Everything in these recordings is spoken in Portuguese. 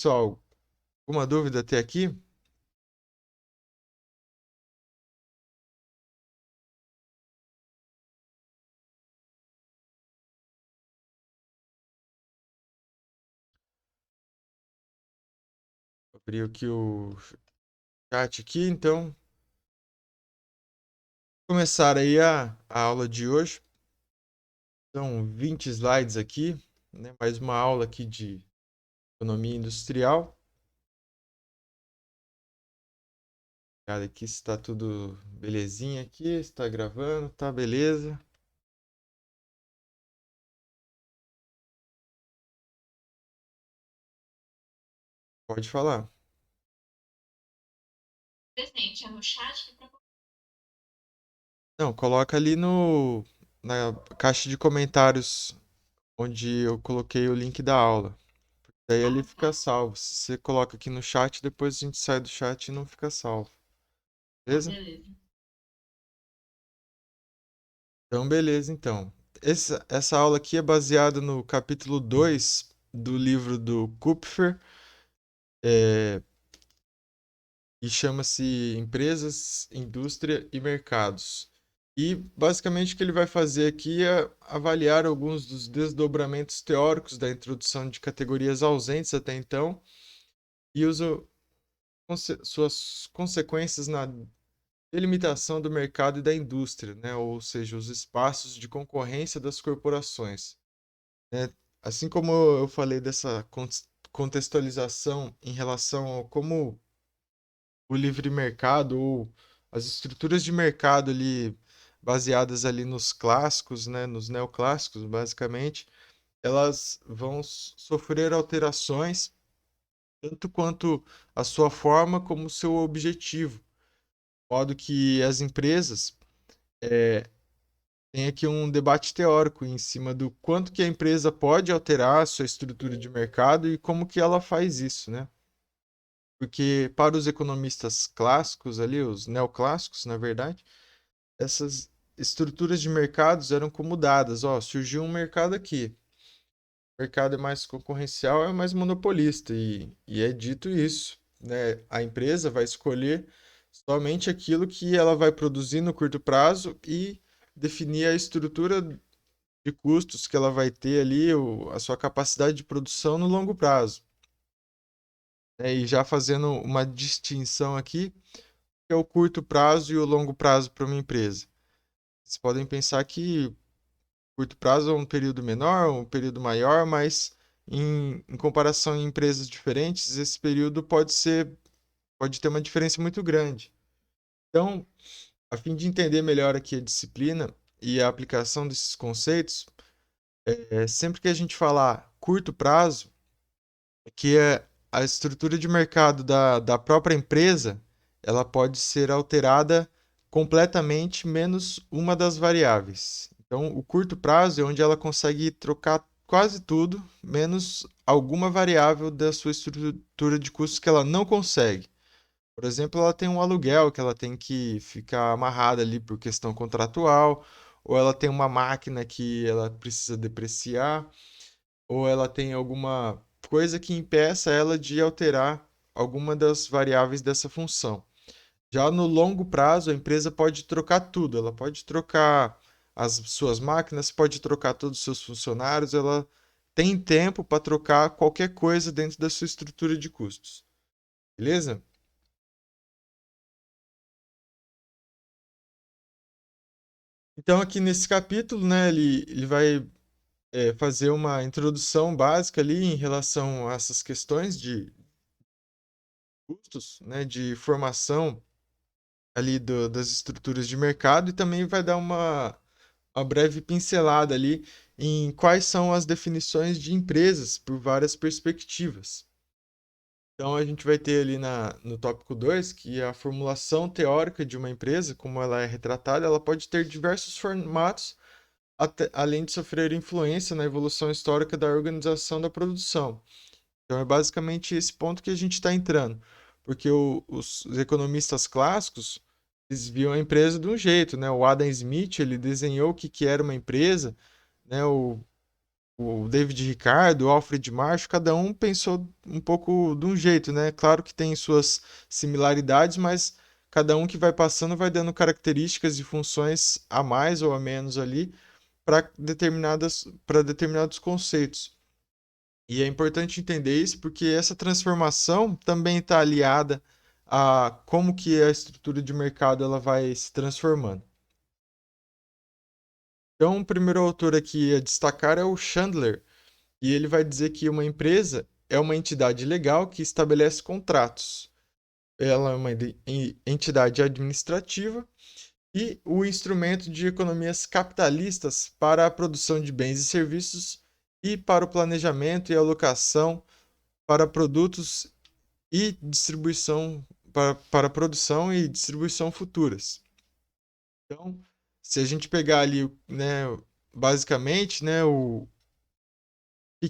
Pessoal, alguma dúvida até aqui? Abri aqui o chat aqui, então começar aí a aula de hoje. São 20 slides aqui, né? Mais uma aula aqui de economia industrial. Cara, aqui está tudo belezinha aqui, está gravando, tá beleza. Pode falar. Não, coloca ali no na caixa de comentários onde eu coloquei o link da aula. Daí ele fica salvo. Se você coloca aqui no chat, depois a gente sai do chat e não fica salvo. Beleza? Então, beleza, então. Essa aula aqui é baseada no capítulo 2 do livro do Kupfer, é, e chama-se Empresas, Indústria e Mercados. E basicamente o que ele vai fazer aqui é avaliar alguns dos desdobramentos teóricos da introdução de categorias ausentes até então e suas consequências na delimitação do mercado e da indústria, né? Ou seja, os espaços de concorrência das corporações, né? Assim como eu falei dessa contextualização em relação a como o livre mercado ou as estruturas de mercado ali baseadas ali nos clássicos, né, nos neoclássicos, basicamente, elas vão sofrer alterações tanto quanto a sua forma como o seu objetivo, de modo que as empresas tem aqui um debate teórico em cima do quanto que a empresa pode alterar a sua estrutura de mercado e como que ela faz isso, né? Porque para os economistas clássicos ali, os neoclássicos, na verdade, essas estruturas de mercados eram como dadas. Ó, surgiu um mercado aqui. O mercado é mais concorrencial, é mais monopolista. E é dito isso, né? A empresa vai escolher somente aquilo que ela vai produzir no curto prazo e definir a estrutura de custos que ela vai ter ali, a sua capacidade de produção no longo prazo, né? E já fazendo uma distinção aqui, que é o curto prazo e o longo prazo para uma empresa. Vocês podem pensar que curto prazo é um período menor, um período maior, mas em comparação em empresas diferentes, esse período pode ter uma diferença muito grande. Então, a fim de entender melhor aqui a disciplina e a aplicação desses conceitos, sempre que a gente falar curto prazo, que é a estrutura de mercado da própria empresa, ela pode ser alterada completamente, menos uma das variáveis. Então, o curto prazo é onde ela consegue trocar quase tudo, menos alguma variável da sua estrutura de custos que ela não consegue. Por exemplo, ela tem um aluguel que ela tem que ficar amarrada ali por questão contratual, ou ela tem uma máquina que ela precisa depreciar, ou ela tem alguma coisa que impeça ela de alterar alguma das variáveis dessa função. Já no longo prazo, a empresa pode trocar tudo, ela pode trocar as suas máquinas, pode trocar todos os seus funcionários, ela tem tempo para trocar qualquer coisa dentro da sua estrutura de custos. Beleza? Então, aqui nesse capítulo, né, ele vai fazer uma introdução básica ali em relação a essas questões de custos, né, de formação ali das estruturas de mercado e também vai dar uma breve pincelada ali em quais são as definições de empresas por várias perspectivas. Então a gente vai ter ali no tópico 2 que a formulação teórica de uma empresa, como ela é retratada, ela pode ter diversos formatos, além de sofrer influência na evolução histórica da organização da produção. Então é basicamente esse ponto que a gente está entrando, porque os economistas clássicos eles viam a empresa de um jeito, né? O Adam Smith ele desenhou o que era uma empresa, né? o David Ricardo, o Alfred Marshall, cada um pensou um pouco de um jeito, né? Claro que tem suas similaridades, mas cada um que vai passando vai dando características e funções a mais ou a menos ali para determinados conceitos. E é importante entender isso porque essa transformação também está aliada a como que a estrutura de mercado ela vai se transformando. Então, o primeiro autor aqui a destacar é o Chandler, e ele vai dizer que uma empresa é uma entidade legal que estabelece contratos. Ela é uma entidade administrativa e o instrumento de economias capitalistas para a produção de bens e serviços e para o planejamento e alocação para produtos e distribuição para produção e distribuição futuras. Então, se a gente pegar ali, né, basicamente, né, o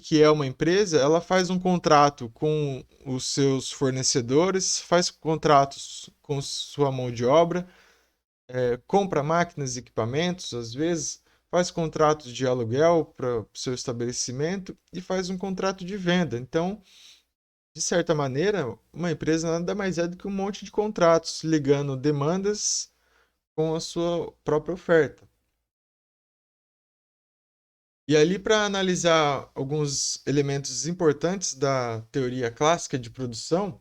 que é uma empresa, ela faz um contrato com os seus fornecedores, faz contratos com sua mão de obra, compra máquinas e equipamentos, às vezes, faz contratos de aluguel para o seu estabelecimento e faz um contrato de venda. Então, de certa maneira, uma empresa nada mais é do que um monte de contratos ligando demandas com a sua própria oferta. E ali, para analisar alguns elementos importantes da teoria clássica de produção,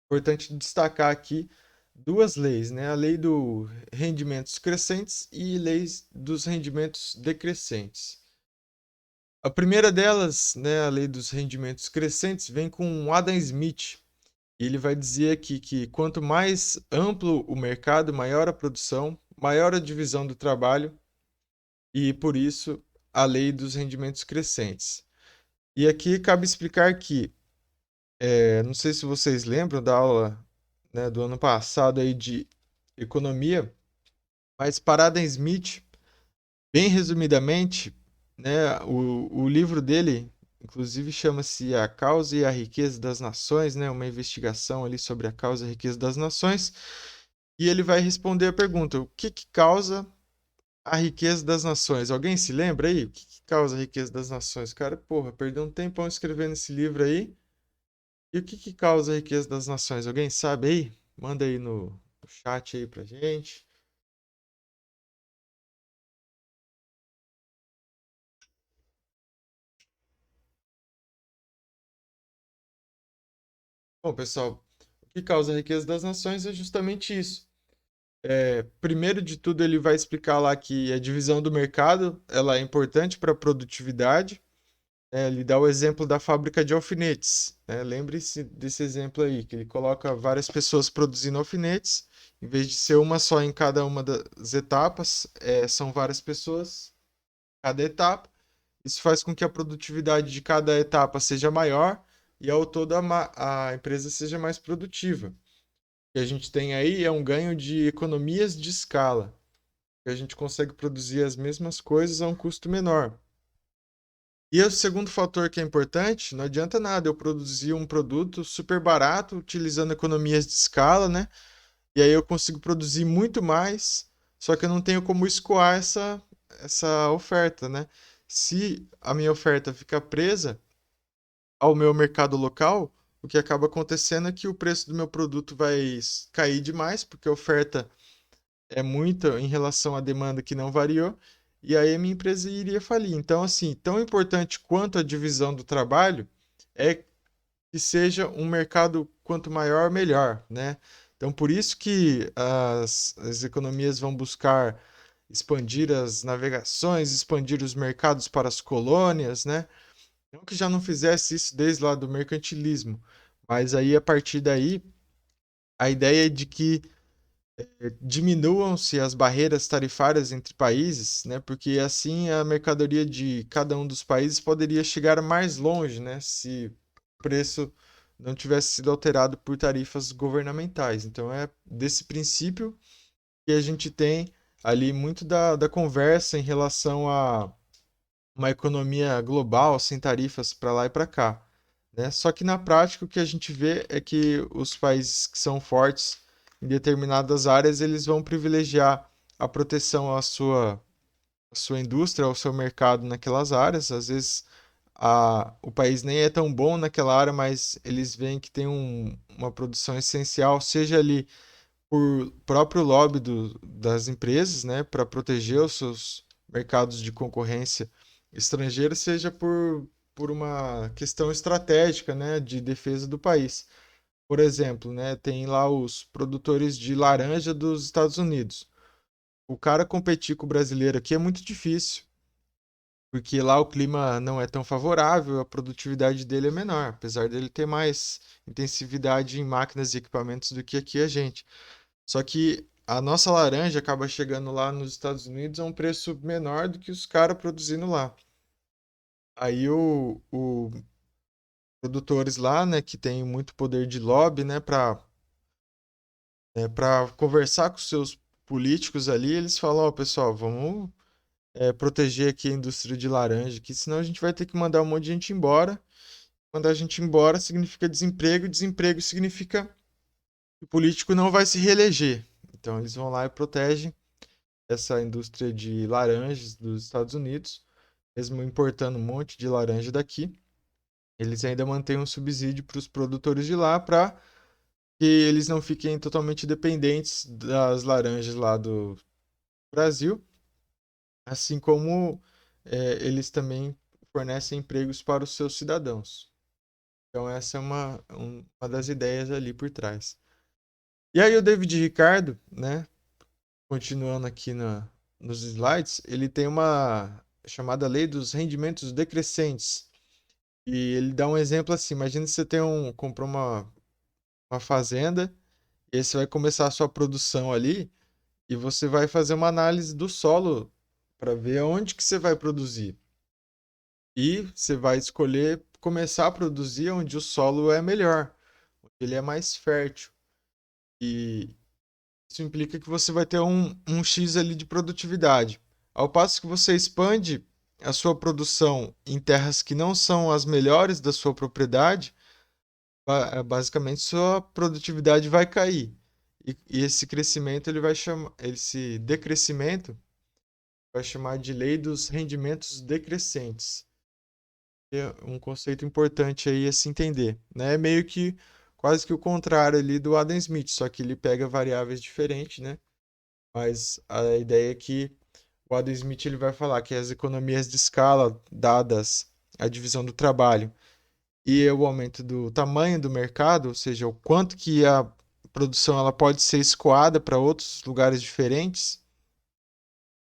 é importante destacar aqui duas leis, né? A lei dos rendimentos crescentes e leis dos rendimentos decrescentes. A primeira delas, né, a lei dos rendimentos crescentes, vem com Adam Smith. E ele vai dizer aqui que quanto mais amplo o mercado, maior a produção, maior a divisão do trabalho e, por isso, a lei dos rendimentos crescentes. E aqui cabe explicar que, não sei se vocês lembram da aula, né, do ano passado aí de economia, mas para Adam Smith, bem resumidamente, né, o livro dele, inclusive, chama-se A Causa e a Riqueza das Nações, né, uma investigação ali sobre a causa e a riqueza das nações, e ele vai responder a pergunta: o que que causa a riqueza das nações? Alguém se lembra aí? O que que causa a riqueza das nações? Cara, porra, perdeu um tempão escrevendo esse livro aí. E o que que causa a riqueza das nações? Alguém sabe aí? Manda aí no chat aí pra gente. Bom, pessoal, o que causa a riqueza das nações é justamente isso. Primeiro de tudo, ele vai explicar lá que a divisão do mercado ela é importante para a produtividade. Ele dá o exemplo da fábrica de alfinetes, né? Lembre-se desse exemplo aí, que ele coloca várias pessoas produzindo alfinetes, em vez de ser uma só em cada uma das etapas, são várias pessoas em cada etapa. Isso faz com que a produtividade de cada etapa seja maior e ao todo a empresa seja mais produtiva. O que a gente tem aí é um ganho de economias de escala, que a gente consegue produzir as mesmas coisas a um custo menor. E o segundo fator que é importante, não adianta nada eu produzir um produto super barato, utilizando economias de escala, né? E aí eu consigo produzir muito mais, só que eu não tenho como escoar essa oferta, né? Se a minha oferta ficar presa ao meu mercado local, o que acaba acontecendo é que o preço do meu produto vai cair demais, porque a oferta é muita em relação à demanda que não variou, e aí a minha empresa iria falir. Então, assim, tão importante quanto a divisão do trabalho é que seja um mercado quanto maior, melhor, né? Então, por isso que as economias vão buscar expandir as navegações, expandir os mercados para as colônias, né? Não que já não fizesse isso desde lá do mercantilismo, mas aí a partir daí a ideia é de que diminuam-se as barreiras tarifárias entre países, né? Porque assim a mercadoria de cada um dos países poderia chegar mais longe, né? Se o preço não tivesse sido alterado por tarifas governamentais. Então é desse princípio que a gente tem ali muito da conversa em relação a uma economia global sem tarifas para lá e para cá, né? Só que na prática o que a gente vê é que os países que são fortes em determinadas áreas eles vão privilegiar a proteção à sua a sua indústria, o seu mercado naquelas áreas. Às vezes o país nem é tão bom naquela área, mas eles veem que tem uma produção essencial, seja ali por próprio lobby das empresas, né, para proteger os seus mercados de concorrência estrangeira, seja por uma questão estratégica, né, de defesa do país. Por exemplo, né, tem lá os produtores de laranja dos Estados Unidos. O cara competir com o brasileiro aqui é muito difícil, porque lá o clima não é tão favorável, a produtividade dele é menor, apesar dele ter mais intensividade em máquinas e equipamentos do que aqui a gente. Só que a nossa laranja acaba chegando lá nos Estados Unidos a um preço menor do que os caras produzindo lá. Aí o produtores lá, né, que tem muito poder de lobby, né, para conversar com os seus políticos ali, eles falam, ó, pessoal, vamos proteger aqui a indústria de laranja, que senão a gente vai ter que mandar um monte de gente embora. Mandar a gente embora significa desemprego, desemprego significa que o político não vai se reeleger. Então eles vão lá e protegem essa indústria de laranjas dos Estados Unidos, mesmo importando um monte de laranja daqui, eles ainda mantêm um subsídio para os produtores de lá para que eles não fiquem totalmente dependentes das laranjas lá do Brasil, assim como eles também fornecem empregos para os seus cidadãos. Então essa é uma das ideias ali por trás. E aí o David Ricardo, né, continuando aqui nos slides, ele tem uma chamada lei dos rendimentos decrescentes. E ele dá um exemplo assim, imagina que você comprou uma fazenda, e aí você vai começar a sua produção ali, e você vai fazer uma análise do solo para ver onde que você vai produzir. E você vai escolher começar a produzir onde o solo é melhor, onde ele é mais fértil. E isso implica que você vai ter um X ali de produtividade. Ao passo que você expande a sua produção em terras que não são as melhores da sua propriedade, basicamente sua produtividade vai cair. E esse crescimento ele vai chamar, esse decrescimento vai chamar de lei dos rendimentos decrescentes. É um conceito importante aí a se entender, né? É meio que quase que o contrário ali do Adam Smith, só que ele pega variáveis diferentes, né? Mas a ideia é que o Adam Smith ele vai falar que as economias de escala dadas a divisão do trabalho e o aumento do tamanho do mercado, ou seja, o quanto que a produção ela pode ser escoada para outros lugares diferentes,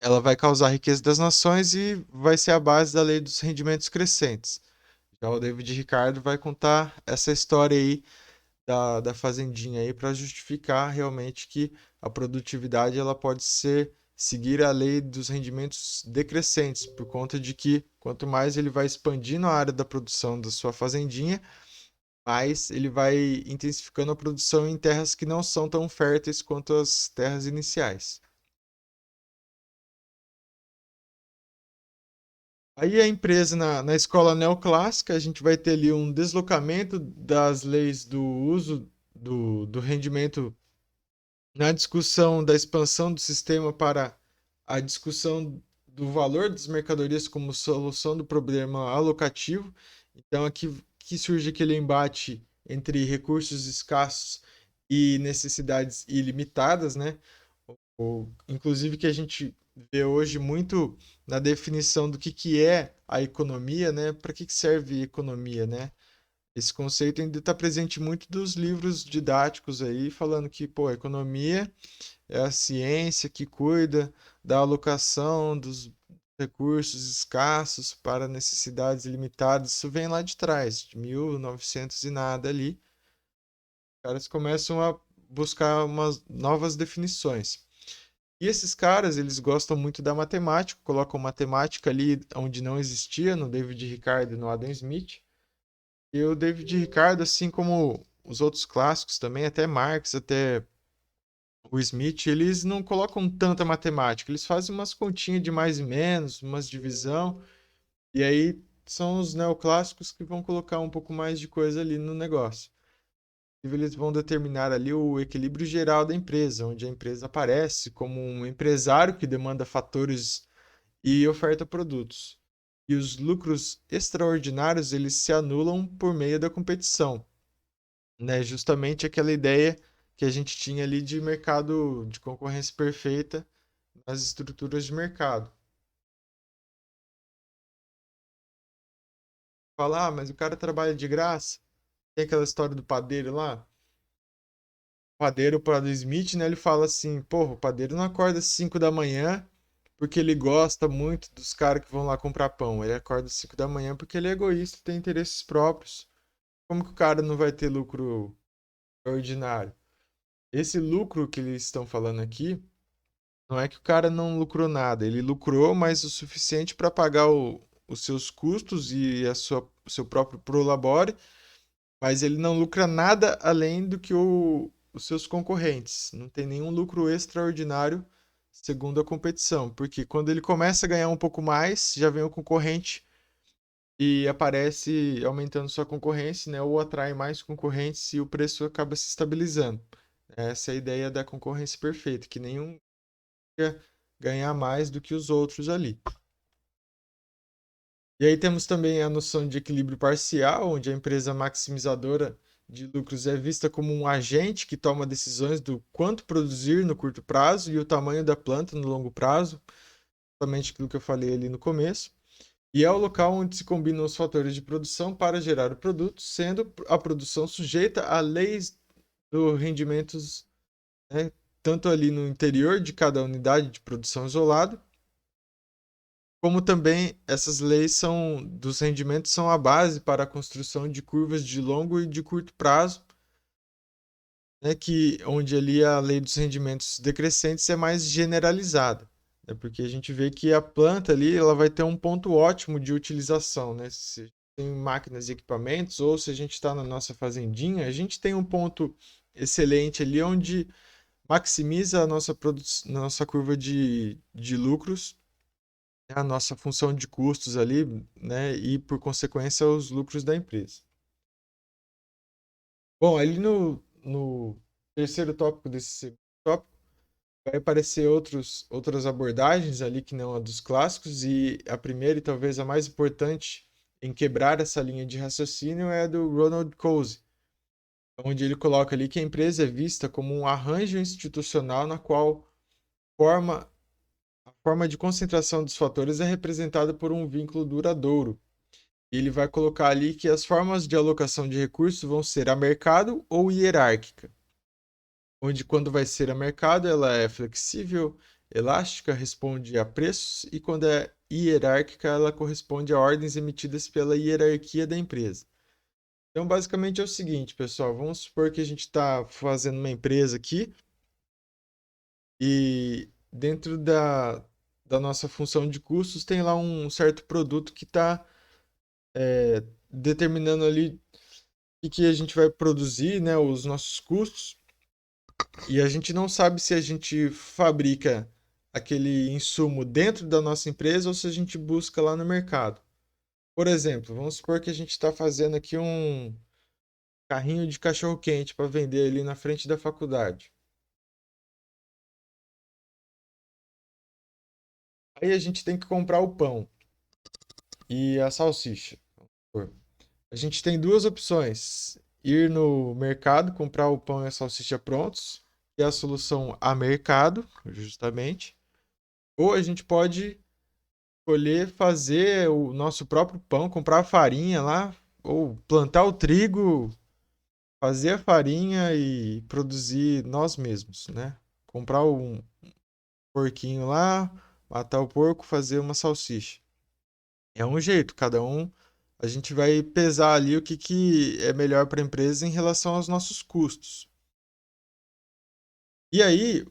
ela vai causar a riqueza das nações e vai ser a base da lei dos rendimentos crescentes. Já o David Ricardo vai contar essa história aí da fazendinha aí para justificar realmente que a produtividade ela pode seguir a lei dos rendimentos decrescentes, por conta de que quanto mais ele vai expandindo a área da produção da sua fazendinha, mais ele vai intensificando a produção em terras que não são tão férteis quanto as terras iniciais. Aí a empresa na escola neoclássica, a gente vai ter ali um deslocamento das leis do uso do rendimento na discussão da expansão do sistema para a discussão do valor das mercadorias como solução do problema alocativo. Então, aqui que surge aquele embate entre recursos escassos e necessidades ilimitadas, né? Inclusive que a gente vê hoje muito na definição do que é a economia, né? Para que serve economia, né? Esse conceito ainda está presente muito dos livros didáticos aí, falando que, pô, a economia é a ciência que cuida da alocação dos recursos escassos para necessidades limitadas. Isso vem lá de trás, de 1900 e nada ali. Os caras começam a buscar umas novas definições. E esses caras, eles gostam muito da matemática, colocam matemática ali onde não existia, no David Ricardo e no Adam Smith. E o David Ricardo, assim como os outros clássicos também, até Marx, até o Smith, eles não colocam tanta matemática, eles fazem umas continhas de mais e menos, umas divisão, e aí são os neoclássicos que vão colocar um pouco mais de coisa ali no negócio. E eles vão determinar ali o equilíbrio geral da empresa, onde a empresa aparece como um empresário que demanda fatores e oferta produtos. E os lucros extraordinários, eles se anulam por meio da competição, né? Justamente aquela ideia que a gente tinha ali de mercado de concorrência perfeita nas estruturas de mercado. Falar, ah, mas o cara trabalha de graça. Tem aquela história do padeiro lá. O padeiro, para o Smith, né? Ele fala assim, porra, o padeiro não acorda às 5 da manhã porque ele gosta muito dos caras que vão lá comprar pão. Ele acorda às 5 da manhã porque ele é egoísta, tem interesses próprios. Como que o cara não vai ter lucro ordinário? Esse lucro que eles estão falando aqui, não é que o cara não lucrou nada. Ele lucrou, mas o suficiente para pagar os seus custos e o seu próprio prolabore, mas ele não lucra nada além do que os seus concorrentes. Não tem nenhum lucro extraordinário segundo a competição, porque quando ele começa a ganhar um pouco mais, já vem o concorrente e aparece aumentando sua concorrência, né? Ou atrai mais concorrentes e o preço acaba se estabilizando. Essa é a ideia da concorrência perfeita, que nenhum quer ganhar mais do que os outros ali. E aí temos também a noção de equilíbrio parcial, onde a empresa maximizadora de lucros é vista como um agente que toma decisões do quanto produzir no curto prazo e o tamanho da planta no longo prazo, somente aquilo que eu falei ali no começo. E é o local onde se combinam os fatores de produção para gerar o produto, sendo a produção sujeita a leis do rendimentos, né, tanto ali no interior de cada unidade de produção isolada, como também essas leis são dos rendimentos são a base para a construção de curvas de longo e de curto prazo, né, que onde ali a lei dos rendimentos decrescentes é mais generalizada, né, porque a gente vê que a planta ali ela vai ter um ponto ótimo de utilização, né, se tem máquinas e equipamentos ou se a gente está na nossa fazendinha, a gente tem um ponto excelente ali onde maximiza a nossa curva de lucros, a nossa função de custos ali, né? E por consequência os lucros da empresa. Bom, ali no terceiro tópico desse segundo tópico vai aparecer outras abordagens ali que não a dos clássicos, e a primeira e talvez a mais importante em quebrar essa linha de raciocínio é a do Ronald Coase, onde ele coloca ali que a empresa é vista como um arranjo institucional na qual forma, a forma de concentração dos fatores é representada por um vínculo duradouro. E ele vai colocar ali que as formas de alocação de recursos vão ser a mercado ou hierárquica, onde quando vai ser a mercado ela é flexível, elástica, responde a preços, e quando é hierárquica ela corresponde a ordens emitidas pela hierarquia da empresa. Então, basicamente é o seguinte, pessoal, vamos supor que a gente está fazendo uma empresa aqui e dentro da nossa função de custos tem lá um certo produto que está determinando ali que a gente vai produzir, né, os nossos custos, e a gente não sabe se a gente fabrica aquele insumo dentro da nossa empresa ou se a gente busca lá no mercado. Por exemplo, vamos supor que a gente está fazendo aqui um carrinho de cachorro-quente para vender ali na frente da faculdade. Aí a gente tem que comprar o pão e a salsicha. A gente tem duas opções: ir no mercado, comprar o pão e a salsicha prontos, que é a solução a mercado, justamente. Ou a gente pode escolher fazer o nosso próprio pão, comprar a farinha lá, ou plantar o trigo, fazer a farinha e produzir nós mesmos, né? Comprar um porquinho lá, matar o porco, fazer uma salsicha. É um jeito, cada um. A gente vai pesar ali o que é melhor para a empresa em relação aos nossos custos. E aí,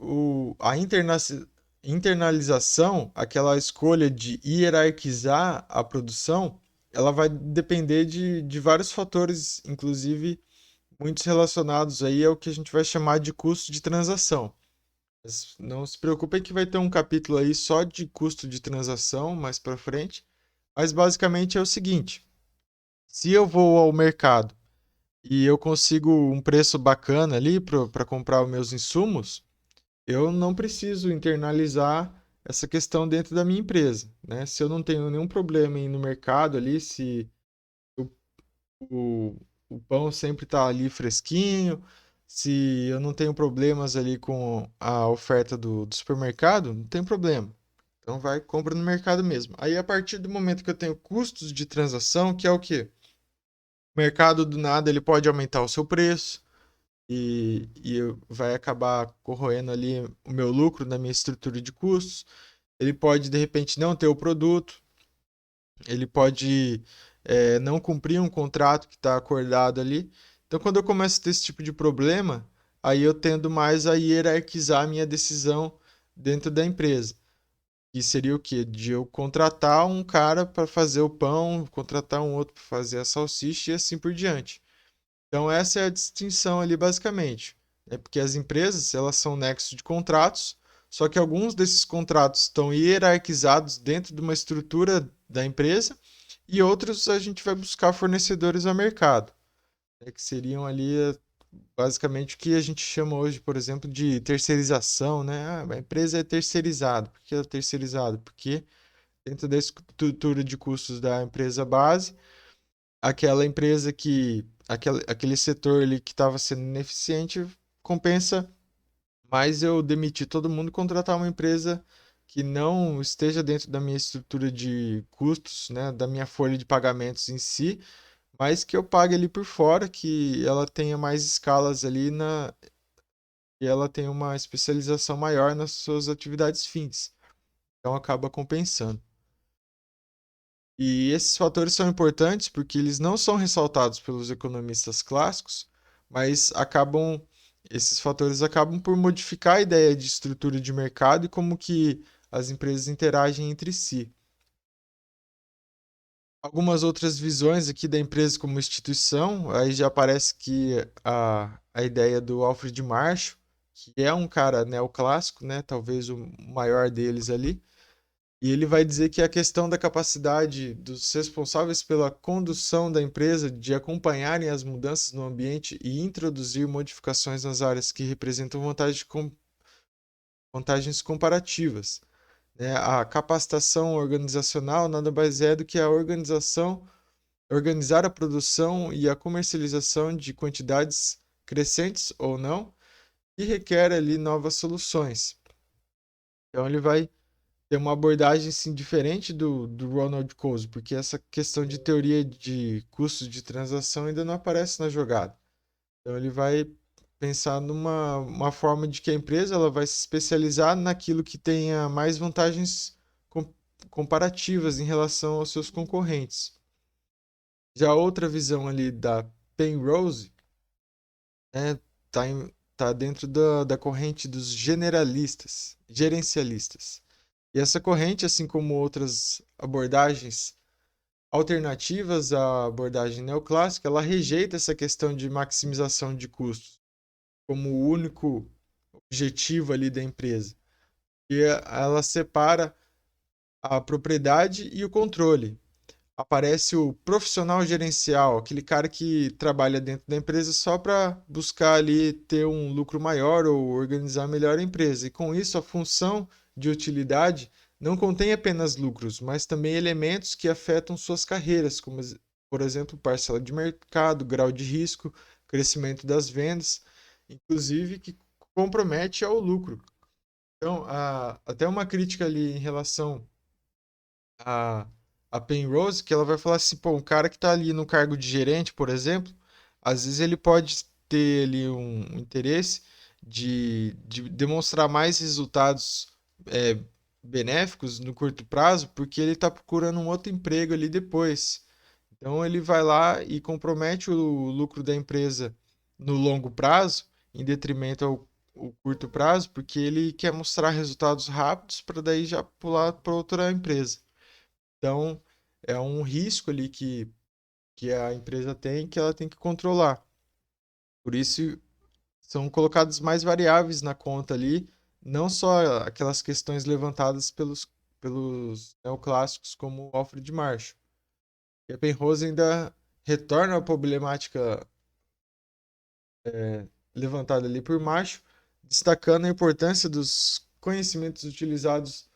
internalização, aquela escolha de hierarquizar a produção, ela vai depender de vários fatores, inclusive muitos relacionados aí ao que a gente vai chamar de custo de transação. Mas não se preocupem que vai ter um capítulo aí só de custo de transação mais para frente. Mas basicamente é o seguinte: se eu vou ao mercado e eu consigo um preço bacana ali para comprar os meus insumos, eu não preciso internalizar essa questão dentro da minha empresa, né? Se eu não tenho nenhum problema em ir no mercado ali, se o, o, o pão sempre está ali fresquinho, se eu não tenho problemas ali com a oferta do supermercado, não tem problema. Então vai, compra no mercado mesmo. Aí a partir do momento que eu tenho custos de transação, que é o quê? O mercado do nada ele pode aumentar o seu preço e vai acabar corroendo ali o meu lucro na minha estrutura de custos. Ele pode de repente não ter o produto, ele pode não cumprir um contrato que está acordado ali. Então, quando eu começo a ter esse tipo de problema, aí eu tendo mais a hierarquizar a minha decisão dentro da empresa. Que seria o quê? De eu contratar um cara para fazer o pão, contratar um outro para fazer a salsicha e assim por diante. Então, essa é a distinção ali, basicamente. É porque as empresas, elas são nexos de contratos, só que alguns desses contratos estão hierarquizados dentro de uma estrutura da empresa e outros a gente vai buscar fornecedores ao mercado, né, que seriam ali basicamente o que a gente chama hoje, por exemplo, de terceirização, né? Ah, a empresa é terceirizada. Por que ela é terceirizada? Porque dentro da estrutura de custos da empresa base, aquela empresa aquele setor ali que estava sendo ineficiente compensa mais eu demitir todo mundo e contratar uma empresa que não esteja dentro da minha estrutura de custos, né, da minha folha de pagamentos em si, mas que eu pague ali por fora, que ela tenha mais escalas ali e ela tenha uma especialização maior nas suas atividades fins. Então acaba compensando. E esses fatores são importantes porque eles não são ressaltados pelos economistas clássicos, mas esses fatores acabam por modificar a ideia de estrutura de mercado e como que as empresas interagem entre si. Algumas outras visões aqui da empresa como instituição, aí já parece que a ideia do Alfred Marshall, que é um cara neoclássico, né, talvez o maior deles ali, e ele vai dizer que a questão da capacidade dos responsáveis pela condução da empresa de acompanharem as mudanças no ambiente e introduzir modificações nas áreas que representam vantagens comparativas, né? A capacitação organizacional nada mais é do que a organizar a produção e a comercialização de quantidades crescentes ou não, que requer ali novas soluções. Então ele vai ter uma abordagem assim, diferente do Ronald Coase, porque essa questão de teoria de custos de transação ainda não aparece na jogada. Então ele vai pensar numa uma forma de que a empresa ela vai se especializar naquilo que tenha mais vantagens com- comparativas em relação aos seus concorrentes. Já outra visão ali da Penrose, né, tá dentro da corrente dos generalistas, gerencialistas. E essa corrente, assim como outras abordagens alternativas à abordagem neoclássica, ela rejeita essa questão de maximização de custos como o único objetivo ali da empresa. E ela separa a propriedade e o controle. Aparece o profissional gerencial, aquele cara que trabalha dentro da empresa só para buscar ali ter um lucro maior ou organizar melhor a empresa. E com isso, a função de utilidade não contém apenas lucros, mas também elementos que afetam suas carreiras, como, por exemplo, parcela de mercado, grau de risco, crescimento das vendas, inclusive que compromete ao lucro. Então, até uma crítica ali em relação a, a Penrose, que ela vai falar assim, pô, um cara que está ali no cargo de gerente, por exemplo, às vezes ele pode ter ali um interesse de demonstrar mais resultados é, benéficos no curto prazo, porque ele está procurando um outro emprego ali depois. Então ele vai lá e compromete o lucro da empresa no longo prazo, em detrimento ao o curto prazo, porque ele quer mostrar resultados rápidos para daí já pular para outra empresa. Então, é um risco ali que a empresa tem que ela tem que controlar. Por isso, são colocadas mais variáveis na conta ali, não só aquelas questões levantadas pelos neoclássicos como Alfred Marshall. E a Penrose ainda retorna à problemática levantada ali por Marshall, destacando a importância dos conhecimentos utilizados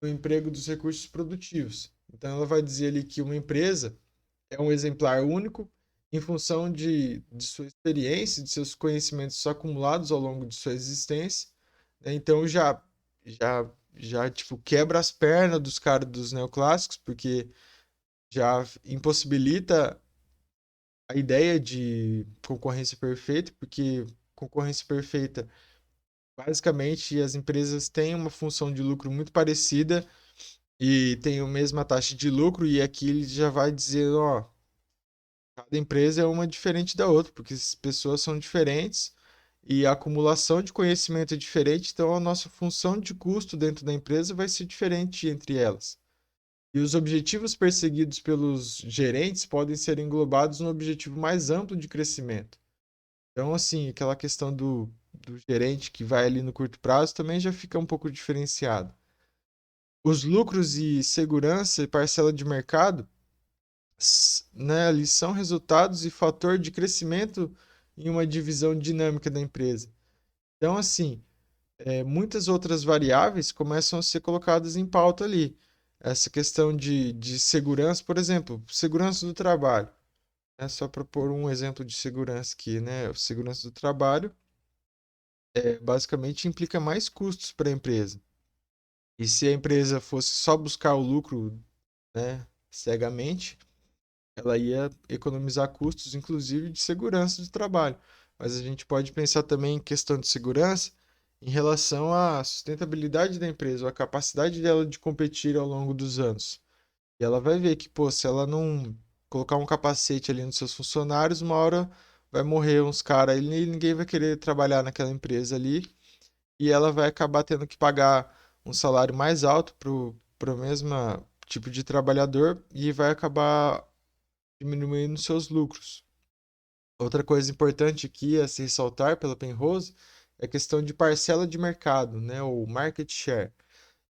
no emprego dos recursos produtivos. Então, ela vai dizer ali que uma empresa é um exemplar único em função de sua experiência, de seus conhecimentos acumulados ao longo de sua existência, né? Então, já tipo, quebra as pernas dos caras dos neoclássicos, porque já impossibilita a ideia de concorrência perfeita, porque concorrência perfeita, basicamente, as empresas têm uma função de lucro muito parecida e têm a mesma taxa de lucro, e aqui ele já vai dizer, ó, cada empresa é uma diferente da outra, porque as pessoas são diferentes e a acumulação de conhecimento é diferente, então a nossa função de custo dentro da empresa vai ser diferente entre elas. E os objetivos perseguidos pelos gerentes podem ser englobados no objetivo mais amplo de crescimento. Então, assim, aquela questão do gerente que vai ali no curto prazo também já fica um pouco diferenciado. Os lucros e segurança e parcela de mercado, né, eles são resultados e fator de crescimento em uma divisão dinâmica da empresa. Então, assim, muitas outras variáveis começam a ser colocadas em pauta ali. Essa questão de segurança, por exemplo, segurança do trabalho. Né? Só para pôr um exemplo de segurança aqui, né? Segurança do trabalho basicamente implica mais custos para a empresa. E se a empresa fosse só buscar o lucro, né, cegamente, ela ia economizar custos, inclusive de segurança do trabalho. Mas a gente pode pensar também em questão de segurança em relação à sustentabilidade da empresa, ou a capacidade dela de competir ao longo dos anos. E ela vai ver que, pô, se ela não colocar um capacete ali nos seus funcionários, uma hora vai morrer uns caras aí e ninguém vai querer trabalhar naquela empresa ali. E ela vai acabar tendo que pagar um salário mais alto para o mesmo tipo de trabalhador e vai acabar diminuindo seus lucros. Outra coisa importante aqui a se ressaltar pela Penrose é a questão de parcela de mercado, né, ou market share.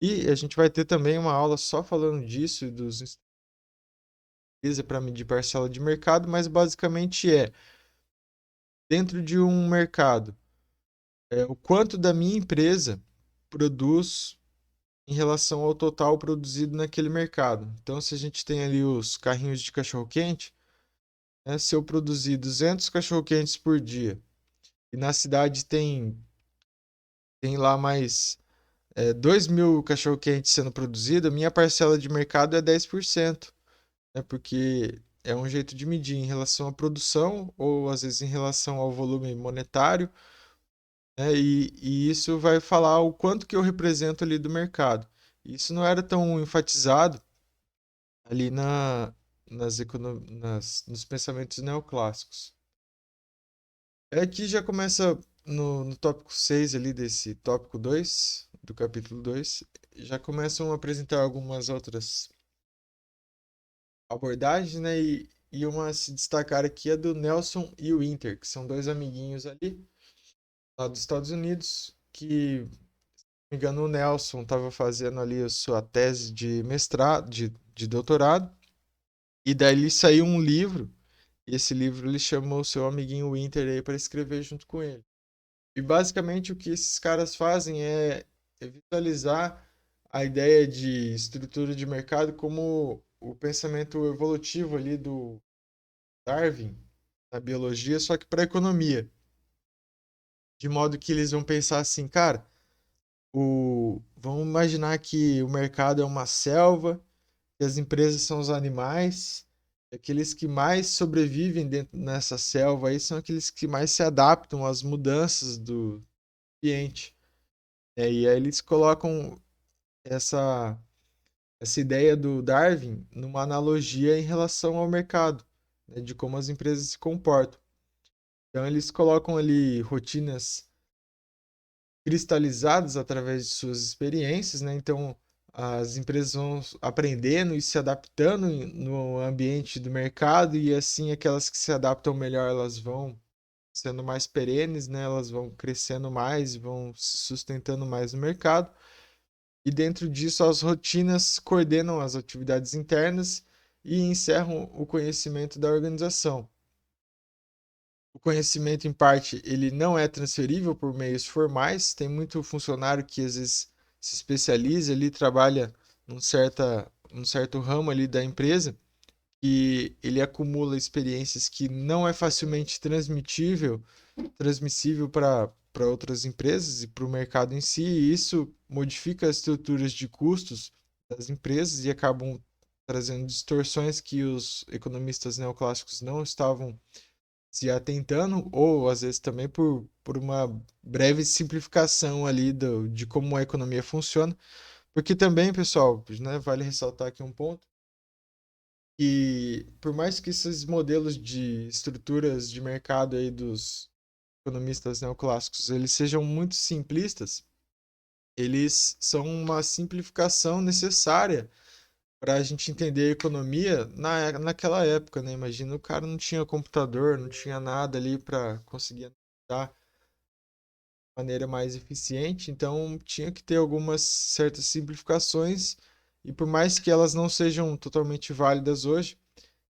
E a gente vai ter também uma aula só falando disso, dos para medir parcela de mercado, mas basicamente dentro de um mercado, o quanto da minha empresa produz em relação ao total produzido naquele mercado. Então, se a gente tem ali os carrinhos de cachorro-quente, né, se eu produzir 200 cachorro-quentes por dia e na cidade tem lá mais 2.000 cachorro-quentes sendo produzido, a minha parcela de mercado é 10%, né, porque é um jeito de medir em relação à produção ou às vezes em relação ao volume monetário, né, e isso vai falar o quanto que eu represento ali do mercado. Isso não era tão enfatizado ali nos pensamentos neoclássicos. Aqui já começa no tópico 6 ali desse tópico 2 do capítulo 2 já começam a apresentar algumas outras abordagens, né? E uma a se destacar aqui é do Nelson e o Winter, que são dois amiguinhos ali, lá dos Estados Unidos, que, se não me engano, o Nelson estava fazendo ali a sua tese de mestrado, de doutorado, e daí saiu um livro. E esse livro ele chamou o seu amiguinho Winter aí para escrever junto com ele. E basicamente o que esses caras fazem é visualizar a ideia de estrutura de mercado como o pensamento evolutivo ali do Darwin na biologia, só que para a economia. De modo que eles vão pensar assim, cara, vamos imaginar que o mercado é uma selva, que as empresas são os animais. Aqueles que mais sobrevivem dentro nessa selva aí são aqueles que mais se adaptam às mudanças do ambiente. E aí eles colocam essa, essa ideia do Darwin numa analogia em relação ao mercado, né, de como as empresas se comportam. Então eles colocam ali rotinas cristalizadas através de suas experiências, né? Então as empresas vão aprendendo e se adaptando no ambiente do mercado e assim aquelas que se adaptam melhor, elas vão sendo mais perenes, né? Elas vão crescendo mais, vão se sustentando mais no mercado. E dentro disso, as rotinas coordenam as atividades internas e encerram o conhecimento da organização. O conhecimento, em parte, ele não é transferível por meios formais. Tem muito funcionário que às vezes se especializa ali, trabalha num certo ramo ali da empresa, e ele acumula experiências que não é facilmente transmissível para outras empresas e para o mercado em si, e isso modifica as estruturas de custos das empresas e acabam trazendo distorções que os economistas neoclássicos não estavam se atentando, ou às vezes também por uma breve simplificação ali de como a economia funciona. Porque também, pessoal, né, vale ressaltar aqui um ponto, que por mais que esses modelos de estruturas de mercado aí dos economistas neoclássicos eles sejam muito simplistas, eles são uma simplificação necessária para a gente entender a economia naquela época, né? Imagina, o cara não tinha computador, não tinha nada ali para conseguir analisar de maneira mais eficiente, então tinha que ter algumas certas simplificações, e por mais que elas não sejam totalmente válidas hoje,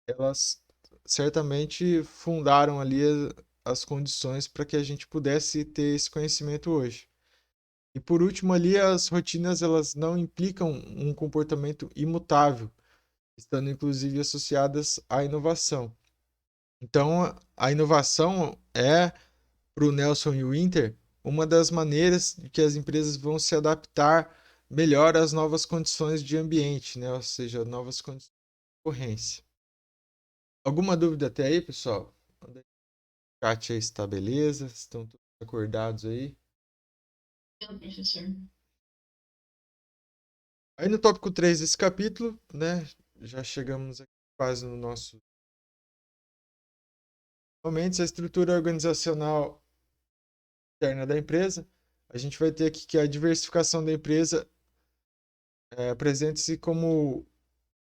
elas certamente fundaram ali as condições para que a gente pudesse ter esse conhecimento hoje. E por último ali, as rotinas elas não implicam um comportamento imutável, estando inclusive associadas à inovação. Então, a inovação é, para o Nelson Winter, uma das maneiras que as empresas vão se adaptar melhor às novas condições de ambiente, né? Ou seja, novas condições de ocorrência. Alguma dúvida até aí, pessoal? O chat aí está beleza? Estão todos acordados aí? Não, professor. Aí no tópico 3 desse capítulo, né? Já chegamos aqui quase no nosso momento, a estrutura organizacional interna da empresa. A gente vai ter aqui que a diversificação da empresa apresenta-se como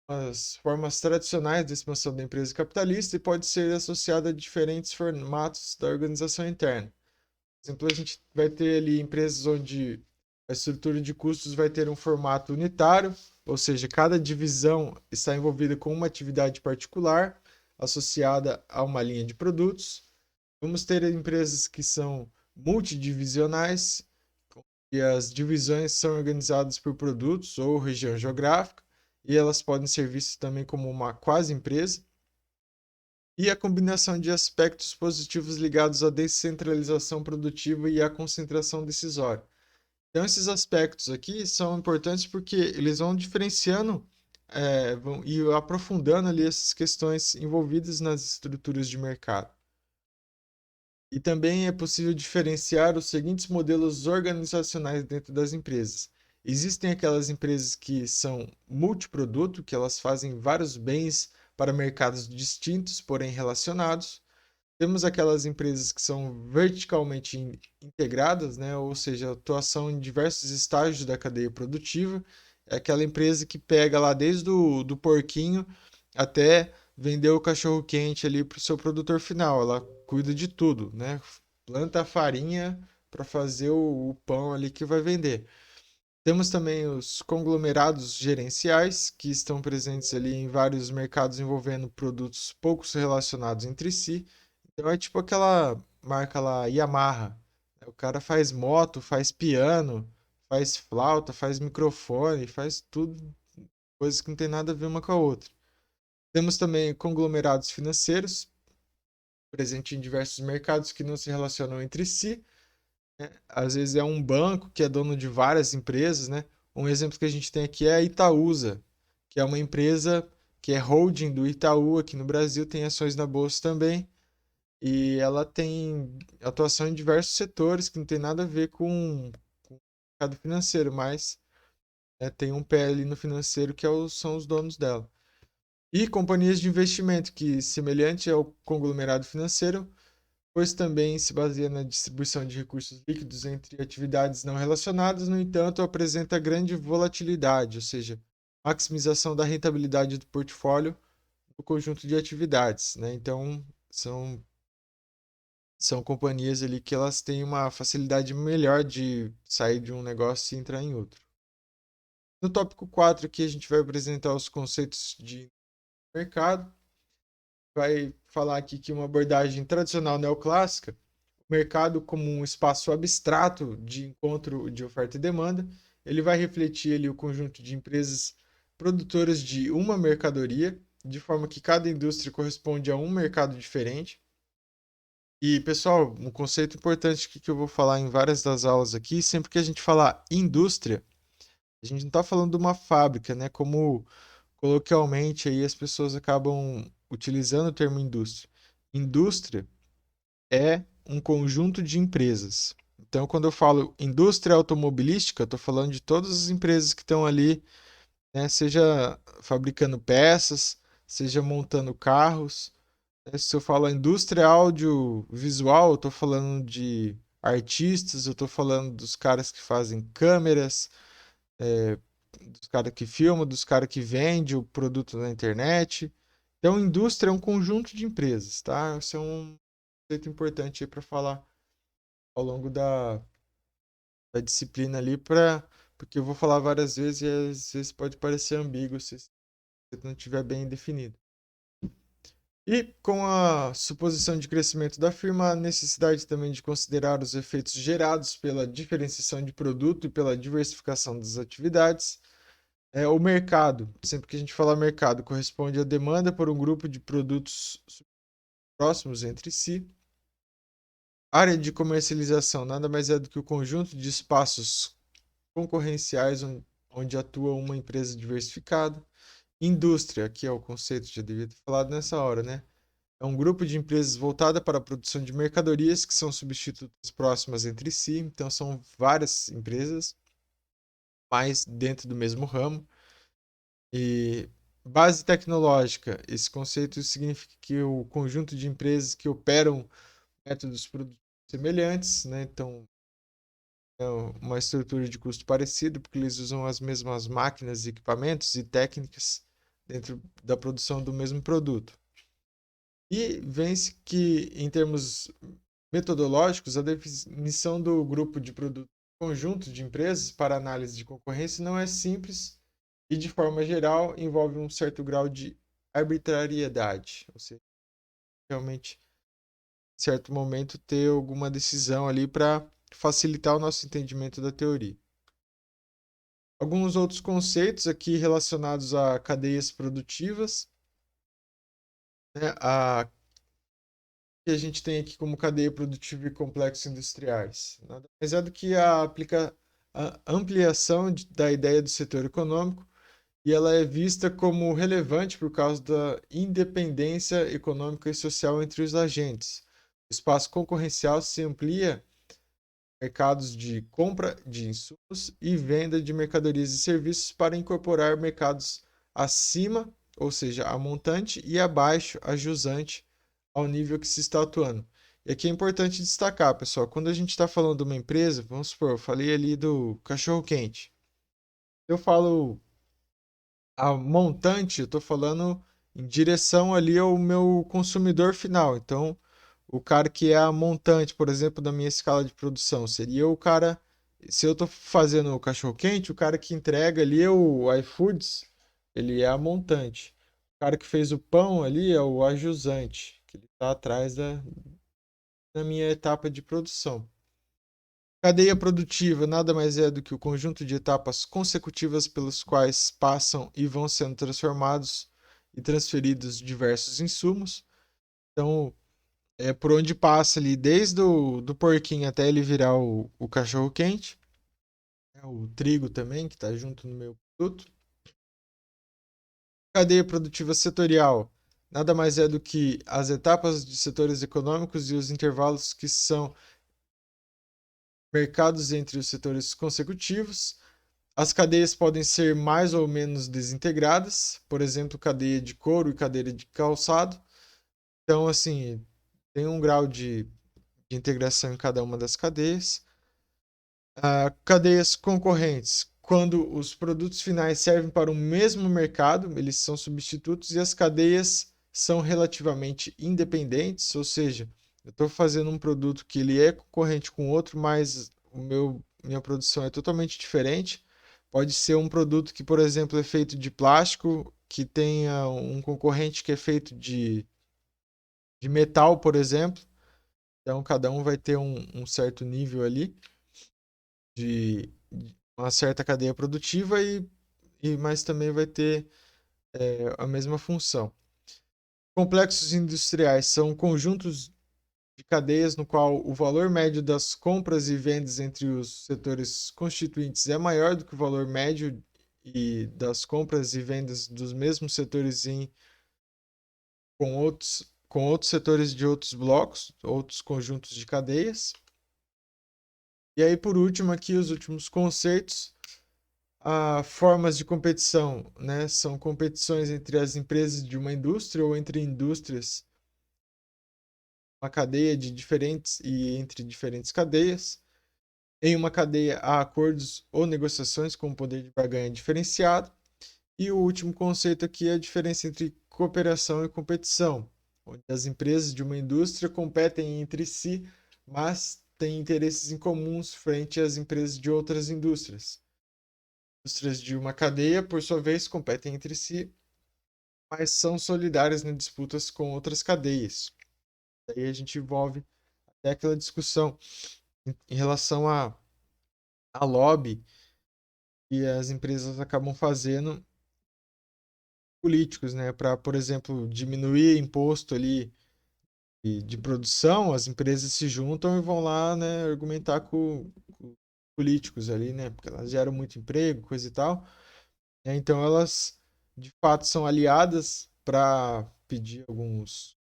as formas tradicionais de expansão da empresa capitalista e pode ser associada a diferentes formatos da organização interna. Por exemplo, a gente vai ter ali empresas onde a estrutura de custos vai ter um formato unitário, ou seja, cada divisão está envolvida com uma atividade particular associada a uma linha de produtos. Vamos ter empresas que são multidivisionais, e as divisões são organizadas por produtos ou região geográfica, e elas podem ser vistas também como uma quase empresa. E a combinação de aspectos positivos ligados à descentralização produtiva e à concentração decisória. Então, esses aspectos aqui são importantes porque eles vão diferenciando vão, e aprofundando ali essas questões envolvidas nas estruturas de mercado. E também é possível diferenciar os seguintes modelos organizacionais dentro das empresas. Existem aquelas empresas que são multiproduto, que elas fazem vários bens para mercados distintos, porém relacionados. Temos aquelas empresas que são verticalmente integradas, né? Ou seja, atuação em diversos estágios da cadeia produtiva. É aquela empresa que pega lá desde o do porquinho até vender o cachorro quente ali para o seu produtor final. Ela cuida de tudo, né? Planta a farinha para fazer o pão ali que vai vender. Temos também os conglomerados gerenciais, que estão presentes ali em vários mercados envolvendo produtos pouco relacionados entre si. Então é tipo aquela marca lá, Yamaha. O cara faz moto, faz piano, faz flauta, faz microfone, faz tudo, coisas que não tem nada a ver uma com a outra. Temos também conglomerados financeiros, presentes em diversos mercados que não se relacionam entre si. Às vezes é um banco que é dono de várias empresas, né? Um exemplo que a gente tem aqui é a Itaúsa, que é uma empresa que é holding do Itaú aqui no Brasil, tem ações na bolsa também, e ela tem atuação em diversos setores que não tem nada a ver com o mercado financeiro, mas tem um pé ali no financeiro que são os donos dela. E companhias de investimento, que semelhante ao conglomerado financeiro, pois também se baseia na distribuição de recursos líquidos entre atividades não relacionadas, no entanto, apresenta grande volatilidade, ou seja, maximização da rentabilidade do portfólio do conjunto de atividades, né? Então, são companhias ali que elas têm uma facilidade melhor de sair de um negócio e entrar em outro. No tópico 4 aqui a gente vai apresentar os conceitos de mercado, vai falar aqui que uma abordagem tradicional neoclássica, o mercado como um espaço abstrato de encontro de oferta e demanda, ele vai refletir ali o conjunto de empresas produtoras de uma mercadoria, de forma que cada indústria corresponde a um mercado diferente. E, pessoal, um conceito importante que eu vou falar em várias das aulas aqui, sempre que a gente falar indústria, a gente não está falando de uma fábrica, né? Como coloquialmente aí as pessoas acabam utilizando o termo indústria. Indústria é um conjunto de empresas. Então, quando eu falo indústria automobilística, eu estou falando de todas as empresas que estão ali, né? Seja fabricando peças, seja montando carros. Se eu falo indústria audiovisual, eu estou falando de artistas, eu estou falando dos caras que fazem câmeras, dos caras que filmam, dos caras que vendem o produto na internet. Então, indústria é um conjunto de empresas, tá? Esse é um conceito importante para falar ao longo da disciplina ali, porque eu vou falar várias vezes e às vezes pode parecer ambíguo se não estiver bem definido. E com a suposição de crescimento da firma, a necessidade também de considerar os efeitos gerados pela diferenciação de produto e pela diversificação das atividades. O mercado, sempre que a gente fala mercado, corresponde à demanda por um grupo de produtos próximos entre si. Área de comercialização nada mais é do que o conjunto de espaços concorrenciais onde atua uma empresa diversificada. Indústria, que é o conceito, já devia ter falado nessa hora, né? É um grupo de empresas voltada para a produção de mercadorias que são substitutas próximas entre si. Então, são várias empresas, mas dentro do mesmo ramo. E base tecnológica, esse conceito significa que o conjunto de empresas que operam métodos produtivos semelhantes, né? Então, é uma estrutura de custo parecida, porque eles usam as mesmas máquinas, equipamentos e técnicas dentro da produção do mesmo produto. E vence que, em termos metodológicos, a definição do grupo de produto conjunto de empresas para análise de concorrência não é simples e, de forma geral, envolve um certo grau de arbitrariedade, ou seja, realmente, em certo momento, ter alguma decisão ali para facilitar o nosso entendimento da teoria. Alguns outros conceitos aqui relacionados a cadeias produtivas, né? Que a gente tem aqui como cadeia produtiva e complexos industriais. Nada mais é do que a ampliação da ideia do setor econômico e ela é vista como relevante por causa da independência econômica e social entre os agentes. O espaço concorrencial se amplia mercados de compra de insumos e venda de mercadorias e serviços para incorporar mercados acima, ou seja, a montante, e abaixo, a jusante, ao nível que se está atuando. E aqui é importante destacar, pessoal, quando a gente está falando de uma empresa, vamos supor, eu falei ali do cachorro-quente. Eu falo a montante, eu estou falando em direção ali ao meu consumidor final. Então, o cara que é a montante, por exemplo, da minha escala de produção, seria o cara. Se eu estou fazendo o cachorro-quente, o cara que entrega ali é o iFoods, ele é a montante. O cara que fez o pão ali é o ajusante, que ele está atrás da minha etapa de produção. Cadeia produtiva nada mais é do que o conjunto de etapas consecutivas pelas quais passam e vão sendo transformados e transferidos diversos insumos. Então, é por onde passa ali, desde do porquinho até ele virar o cachorro quente. O trigo também, que está junto no meu produto. Cadeia produtiva setorial nada mais é do que as etapas de setores econômicos e os intervalos que são mercados entre os setores consecutivos. As cadeias podem ser mais ou menos desintegradas, por exemplo, cadeia de couro e cadeia de calçado. Então, assim, tem um grau de integração em cada uma das cadeias. Cadeias concorrentes. Quando os produtos finais servem para o mesmo mercado, eles são substitutos e as cadeias são relativamente independentes, ou seja, eu estou fazendo um produto que ele é concorrente com outro, mas minha produção é totalmente diferente. Pode ser um produto que, por exemplo, é feito de plástico, que tenha um concorrente que é feito de metal, por exemplo. Então, cada um vai ter um certo nível ali de uma certa cadeia produtiva mas também vai ter a mesma função. Complexos industriais são conjuntos de cadeias no qual o valor médio das compras e vendas entre os setores constituintes é maior do que o valor médio das compras e vendas dos mesmos setores com outros setores de outros blocos, outros conjuntos de cadeias. E aí, por último, aqui os últimos conceitos. Formas de competição, né? São competições entre as empresas de uma indústria ou entre indústrias, uma cadeia de diferentes e entre diferentes cadeias. Em uma cadeia há acordos ou negociações com poder de barganha diferenciado. E o último conceito aqui é a diferença entre cooperação e competição, onde as empresas de uma indústria competem entre si, mas têm interesses em comuns frente às empresas de outras indústrias. Indústrias de uma cadeia, por sua vez, competem entre si, mas são solidárias nas disputas com outras cadeias. Daí a gente envolve até aquela discussão em relação a lobby que as empresas acabam fazendo políticos, né? Para, por exemplo, diminuir imposto ali de produção, as empresas se juntam e vão lá, né, argumentar com políticos ali, né? Porque elas geram muito emprego, coisa e tal. Então elas, de fato, são aliadas para pedir alguns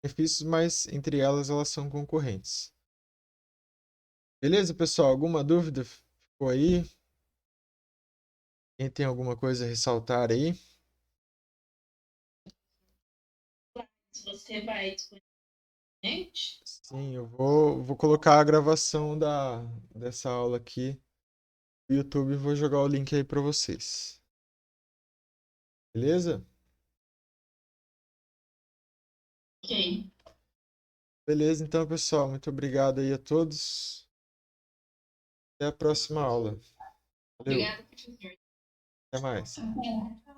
benefícios, mas entre elas são concorrentes. Beleza, pessoal? Alguma dúvida ficou aí? Quem tem alguma coisa a ressaltar aí? Se você vai disponibilmente, Sim, eu vou colocar a gravação dessa aula aqui no YouTube e vou jogar o link aí para vocês. Beleza? ok. Beleza, então, pessoal. Muito obrigado aí a todos. Até a próxima aula. Valeu. Obrigada, professor. Até mais. Até.